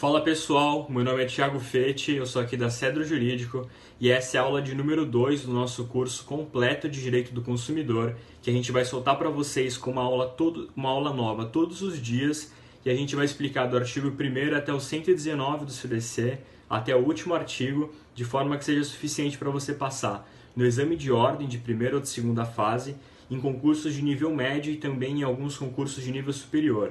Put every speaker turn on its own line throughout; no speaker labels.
Fala pessoal, meu nome é Thiago Fetti, eu sou aqui da Cedro Jurídico e essa é a aula de número 2 do nosso curso completo de Direito do Consumidor, que a gente vai soltar para vocês com uma aula nova todos os dias e a gente vai explicar do artigo 1º até o 119 do CDC, até o último artigo, de forma que seja suficiente para você passar no exame de ordem de primeira ou de segunda fase, em concursos de nível médio e também em alguns concursos de nível superior.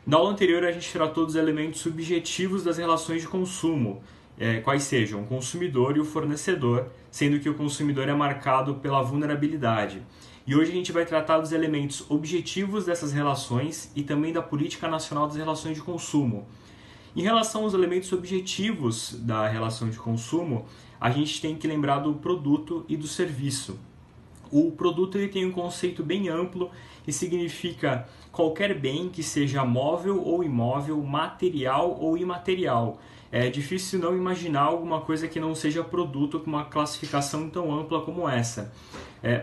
Na aula anterior, a gente tratou dos elementos subjetivos das relações de consumo, quais sejam o consumidor e o fornecedor, sendo que o consumidor é marcado pela vulnerabilidade. E hoje a gente vai tratar dos elementos objetivos dessas relações e também da política nacional das relações de consumo. Em relação aos elementos objetivos da relação de consumo, a gente tem que lembrar do produto e do serviço. O produto ele tem um conceito bem amplo e significa qualquer bem que seja móvel ou imóvel, material ou imaterial. É difícil não imaginar alguma coisa que não seja produto com uma classificação tão ampla como essa.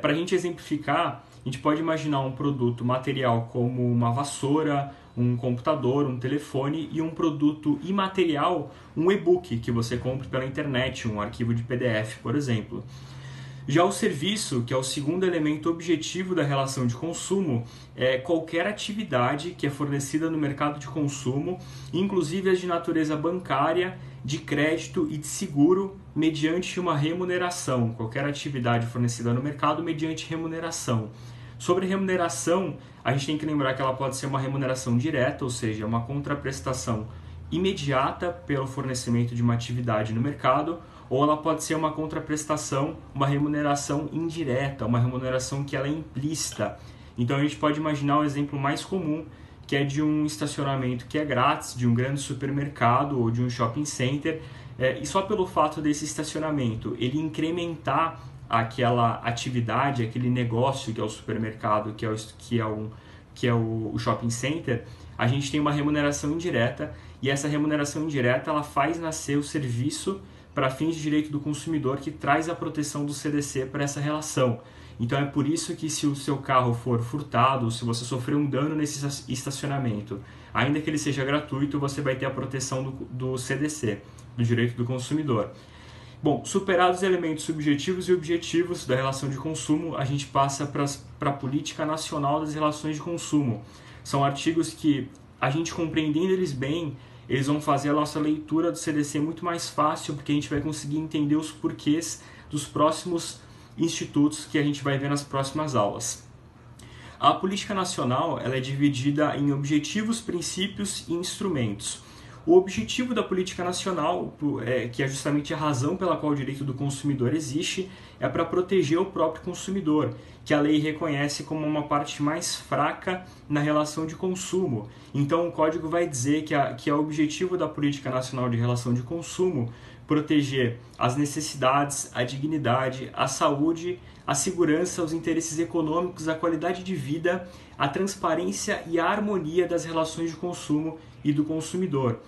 Para a gente exemplificar, a gente pode imaginar um produto material como uma vassoura, um computador, um telefone, e um produto imaterial, um e-book que você compra pela internet, um arquivo de PDF, por exemplo. Já o serviço, que é o segundo elemento objetivo da relação de consumo, é qualquer atividade que é fornecida no mercado de consumo, inclusive as de natureza bancária, de crédito e de seguro, mediante uma remuneração. Qualquer atividade fornecida no mercado mediante remuneração. Sobre remuneração, a gente tem que lembrar que ela pode ser uma remuneração direta, ou seja, uma contraprestação imediata pelo fornecimento de uma atividade no mercado, ou ela pode ser uma contraprestação, uma remuneração indireta, uma remuneração que ela é implícita. Então a gente pode imaginar o exemplo mais comum, que é de um estacionamento que é grátis, de um grande supermercado ou de um shopping center, e só pelo fato desse estacionamento ele incrementar aquela atividade, aquele negócio que é o supermercado, que é o shopping center, a gente tem uma remuneração indireta, e essa remuneração indireta ela faz nascer o serviço para fins de direito do consumidor, que traz a proteção do CDC para essa relação. Então é por isso que se o seu carro for furtado, se você sofrer um dano nesse estacionamento, ainda que ele seja gratuito, você vai ter a proteção do CDC, do direito do consumidor. Bom, superados os elementos subjetivos e objetivos da relação de consumo, a gente passa para a política nacional das relações de consumo. São artigos que a gente compreendendo eles bem, eles vão fazer a nossa leitura do CDC muito mais fácil, porque a gente vai conseguir entender os porquês dos próximos institutos que a gente vai ver nas próximas aulas. A política nacional ela é dividida em objetivos, princípios e instrumentos. O objetivo da política nacional, que é justamente a razão pela qual o direito do consumidor existe, é para proteger o próprio consumidor, que a lei reconhece como uma parte mais fraca na relação de consumo. Então o Código vai dizer que é o objetivo da política nacional de relação de consumo proteger as necessidades, a dignidade, a saúde, a segurança, os interesses econômicos, a qualidade de vida, a transparência e a harmonia das relações de consumo e do consumidor.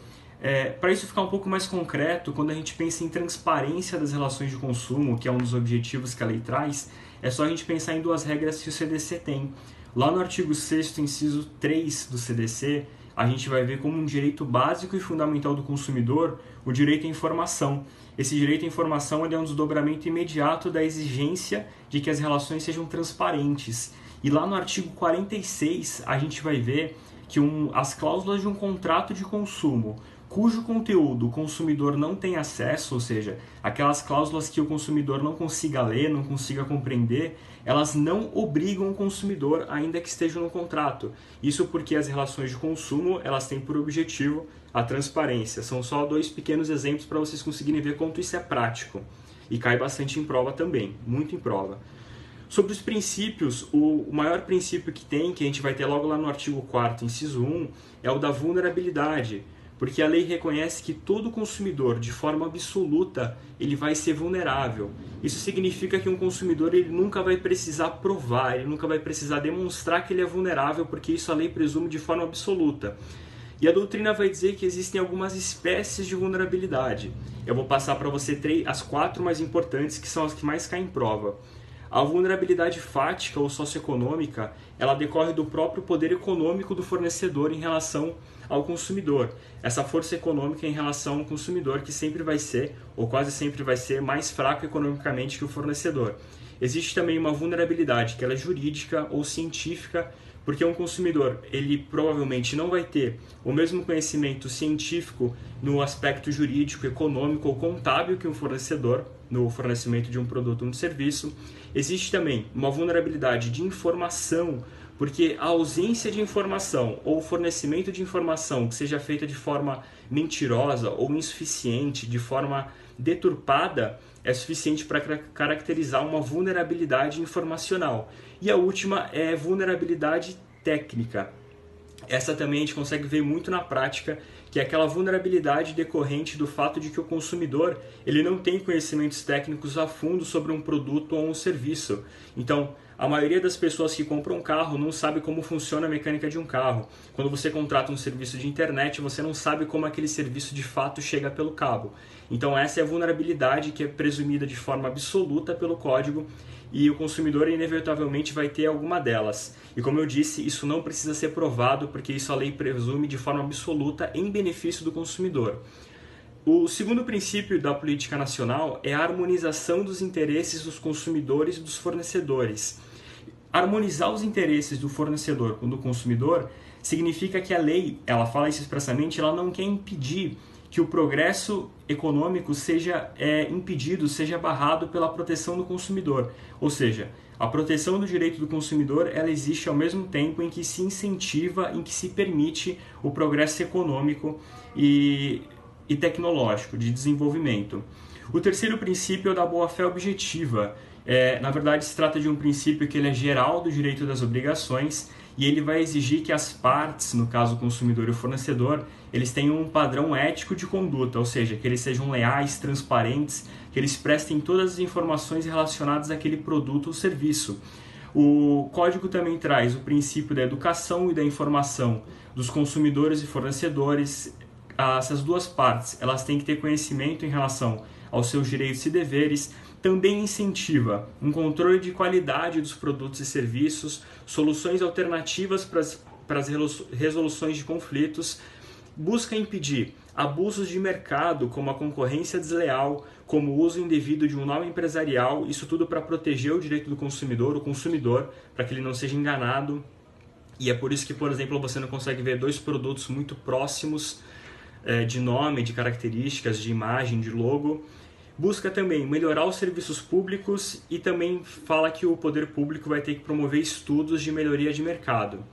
Para isso ficar um pouco mais concreto, quando a gente pensa em transparência das relações de consumo, que é um dos objetivos que a lei traz, é só a gente pensar em duas regras que o CDC tem. Lá no artigo 6º, inciso 3 do CDC, a gente vai ver como um direito básico e fundamental do consumidor o direito à informação. Esse direito à informação é um desdobramento imediato da exigência de que as relações sejam transparentes. E lá no artigo 46, a gente vai ver que as cláusulas de um contrato de consumo, cujo conteúdo o consumidor não tem acesso, ou seja, aquelas cláusulas que o consumidor não consiga ler, não consiga compreender, elas não obrigam o consumidor, ainda que estejam no contrato. Isso porque as relações de consumo elas têm por objetivo a transparência. São só dois pequenos exemplos para vocês conseguirem ver quanto isso é prático. E cai bastante em prova também, muito em prova. Sobre os princípios, o maior princípio que tem, que a gente vai ter logo lá no artigo 4º, inciso 1, é o da vulnerabilidade. Porque a lei reconhece que todo consumidor, de forma absoluta, ele vai ser vulnerável. Isso significa que um consumidor ele nunca vai precisar provar, ele nunca vai precisar demonstrar que ele é vulnerável, porque isso a lei presume de forma absoluta. E a doutrina vai dizer que existem algumas espécies de vulnerabilidade. Eu vou passar para você as 4 mais importantes, que são as que mais caem em prova. A vulnerabilidade fática ou socioeconômica, ela decorre do próprio poder econômico do fornecedor em relação ao consumidor. Essa força econômica em relação ao consumidor que sempre vai ser, ou quase sempre vai ser, mais fraco economicamente que o fornecedor. Existe também uma vulnerabilidade que ela é jurídica ou científica, porque um consumidor, ele provavelmente não vai ter o mesmo conhecimento científico no aspecto jurídico, econômico ou contábil que um fornecedor, no fornecimento de um produto ou um serviço. Existe também uma vulnerabilidade de informação, porque a ausência de informação ou o fornecimento de informação que seja feita de forma mentirosa ou insuficiente, de forma deturpada, é suficiente para caracterizar uma vulnerabilidade informacional. E a última é vulnerabilidade técnica. Essa também a gente consegue ver muito na prática, que é aquela vulnerabilidade decorrente do fato de que o consumidor ele não tem conhecimentos técnicos a fundo sobre um produto ou um serviço. Então, a maioria das pessoas que compram um carro não sabe como funciona a mecânica de um carro. Quando você contrata um serviço de internet, você não sabe como aquele serviço de fato chega pelo cabo. Então essa é a vulnerabilidade que é presumida de forma absoluta pelo código e o consumidor inevitavelmente vai ter alguma delas. E como eu disse, isso não precisa ser provado porque isso a lei presume de forma absoluta em benefício do consumidor. O segundo princípio da política nacional é a harmonização dos interesses dos consumidores e dos fornecedores. Harmonizar os interesses do fornecedor com do consumidor significa que a lei, ela fala isso expressamente, ela não quer impedir que o progresso econômico seja impedido, seja barrado pela proteção do consumidor. Ou seja, a proteção do direito do consumidor ela existe ao mesmo tempo em que se incentiva, em que se permite o progresso econômico e tecnológico, de desenvolvimento. O terceiro princípio é o da boa-fé objetiva. Na verdade, se trata de um princípio que ele é geral do direito das obrigações e ele vai exigir que as partes, no caso o consumidor e o fornecedor, eles tenham um padrão ético de conduta, ou seja, que eles sejam leais, transparentes, que eles prestem todas as informações relacionadas àquele produto ou serviço. O código também traz o princípio da educação e da informação dos consumidores e fornecedores. Essas duas partes elas têm que ter conhecimento em relação aos seus direitos e deveres. Também incentiva um controle de qualidade dos produtos e serviços, soluções alternativas para as resoluções de conflitos, busca impedir abusos de mercado, como a concorrência desleal, como o uso indevido de um nome empresarial, isso tudo para proteger o direito do consumidor, o consumidor, para que ele não seja enganado. E é por isso que, por exemplo, você não consegue ver dois produtos muito próximos de nome, de características, de imagem, de logo. Busca também melhorar os serviços públicos e também fala que o poder público vai ter que promover estudos de melhoria de mercado.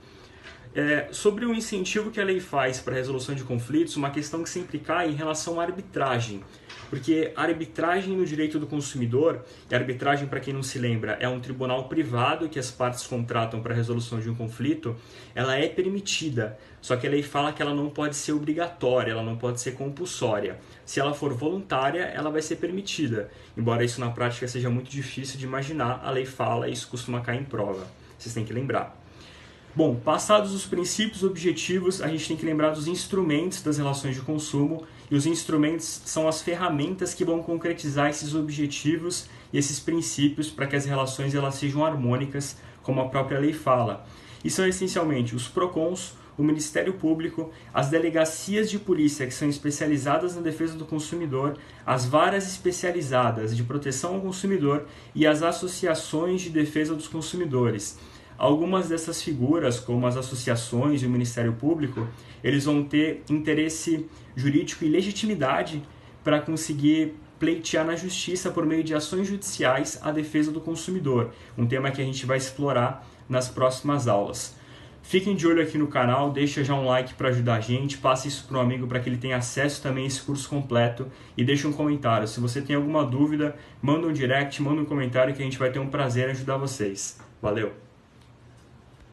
Sobre o incentivo que a lei faz para a resolução de conflitos, uma questão que sempre cai em relação à arbitragem. Porque a arbitragem no direito do consumidor, e a arbitragem, para quem não se lembra, é um tribunal privado que as partes contratam para a resolução de um conflito, ela é permitida, só que a lei fala que ela não pode ser obrigatória, ela não pode ser compulsória. Se ela for voluntária, ela vai ser permitida. Embora isso na prática seja muito difícil de imaginar, a lei fala e isso costuma cair em prova. Vocês têm que lembrar. Bom, passados os princípios objetivos, a gente tem que lembrar dos instrumentos das relações de consumo, e os instrumentos são as ferramentas que vão concretizar esses objetivos e esses princípios para que as relações elas sejam harmônicas, como a própria lei fala. E são essencialmente os PROCONs, o Ministério Público, as delegacias de polícia que são especializadas na defesa do consumidor, as varas especializadas de proteção ao consumidor e as associações de defesa dos consumidores. Algumas dessas figuras, como as associações e o Ministério Público, eles vão ter interesse jurídico e legitimidade para conseguir pleitear na justiça por meio de ações judiciais a defesa do consumidor, um tema que a gente vai explorar nas próximas aulas. Fiquem de olho aqui no canal, deixa já um like para ajudar a gente, passe isso para um amigo para que ele tenha acesso também a esse curso completo e deixe um comentário. Se você tem alguma dúvida, manda um direct, manda um comentário que a gente vai ter um prazer em ajudar vocês. Valeu!